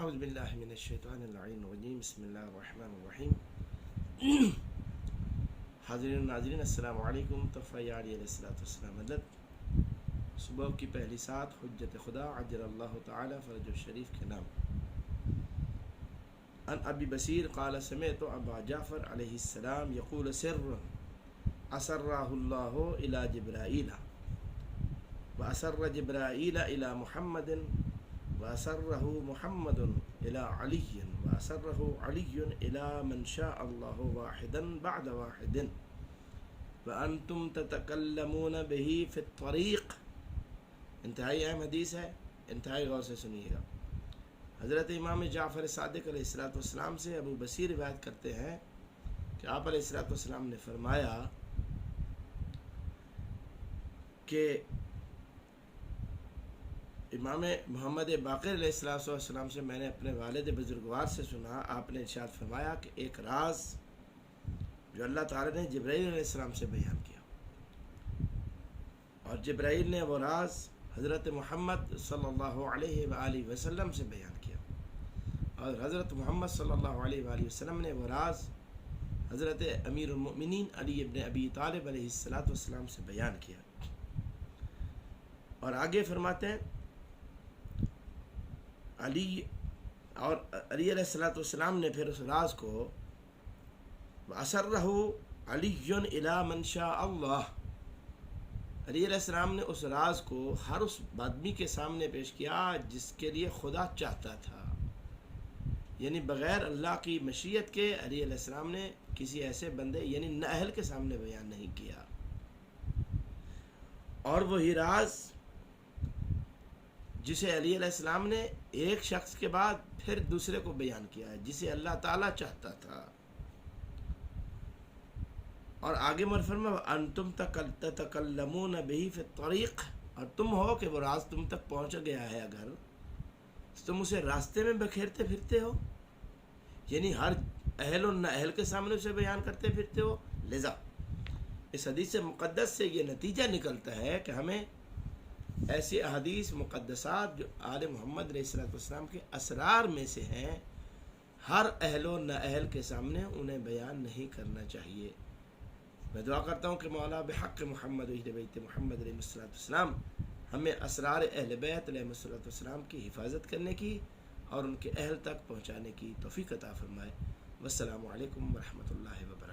اعوذ باللہ من الشیطان اللعین الرجیم بسم اللہ الرحمن الرحیم۔ حاضرین ناظرین السلام علیکم۔ طفیہ علیہ السلام حضرت صبح کی پہلی سات حجت خدا عجل اللہ تعالی فرج الشریف کے نام۔ ان ابی بصیر قال سمعت ابا جعفر علیہ السلام یقول سر اسرہ اللہ الی جبرائیل واسر جبرائیل الی محمد واسرہ محمد الی علی واسرہ علی الی من شاء اللہ واحدا بعد واحد وانتم تتکلمون بہ فی الطریق۔ انتہائی اہم حدیث ہے، انتہائی غور سے سنیے گا۔ حضرت امام جعفر صادق علیہ السلام سے ابو بصیر روایت کرتے ہیں کہ آپ علیہ السلام نے فرمایا کہ امام محمد باقر علیہ السلام سے میں نے اپنے والد بزرگوار سے سنا، آپ نے ارشاد فرمایا کہ ایک راز جو اللہ تعالی نے جبرائیل علیہ السلام سے بیان کیا، اور جبرائیل نے وہ راز حضرت محمد صلی اللہ علیہ وآلہ وسلم سے بیان کیا، اور حضرت محمد صلی اللہ علیہ وآلہ وسلم نے وہ راز حضرت امیر المؤمنین علی ابن ابی طالب علیہ السلام سے بیان کیا۔ اور آگے فرماتے ہیں علی علیہ السلام نے پھر اس راز کو وَأَسَرَّهُ عَلِيٌّ إِلَى مَنْ شَاءَ اللَّهُ، علی علیہ السلام نے اس راز کو ہر اس آدمی کے سامنے پیش کیا جس کے لیے خدا چاہتا تھا، یعنی بغیر اللہ کی مشیت کے علی علیہ السلام نے کسی ایسے بندے یعنی نااہل کے سامنے بیان نہیں کیا۔ اور وہی راز جسے علی علیہ السلام نے ایک شخص کے بعد پھر دوسرے کو بیان کیا ہے، جسے اللہ تعالیٰ چاہتا تھا۔ اور آگے فرما انتم تتکلمون بہ فی الطریق، اور تم ہو کہ وہ راز تم تک پہنچ گیا ہے، اگر تم اسے راستے میں بکھیرتے پھرتے ہو، یعنی ہر اہل و نااہل کے سامنے اسے بیان کرتے پھرتے ہو۔ لذا اس حدیث مقدس سے یہ نتیجہ نکلتا ہے کہ ہمیں ایسی احادیث مقدسات جو آل محمد علیہ السلام کے اسرار میں سے ہیں، ہر اہل و نااہل کے سامنے انہیں بیان نہیں کرنا چاہیے۔ میں دعا کرتا ہوں کہ مولا بحق محمد و اہل بیت محمد علیہ السلام ہمیں اسرار اہل بیت علیہ السلام کی حفاظت کرنے کی اور ان کے اہل تک پہنچانے کی توفیق عطا فرمائے۔ والسلام علیکم ورحمۃ اللہ وبرکاتہ۔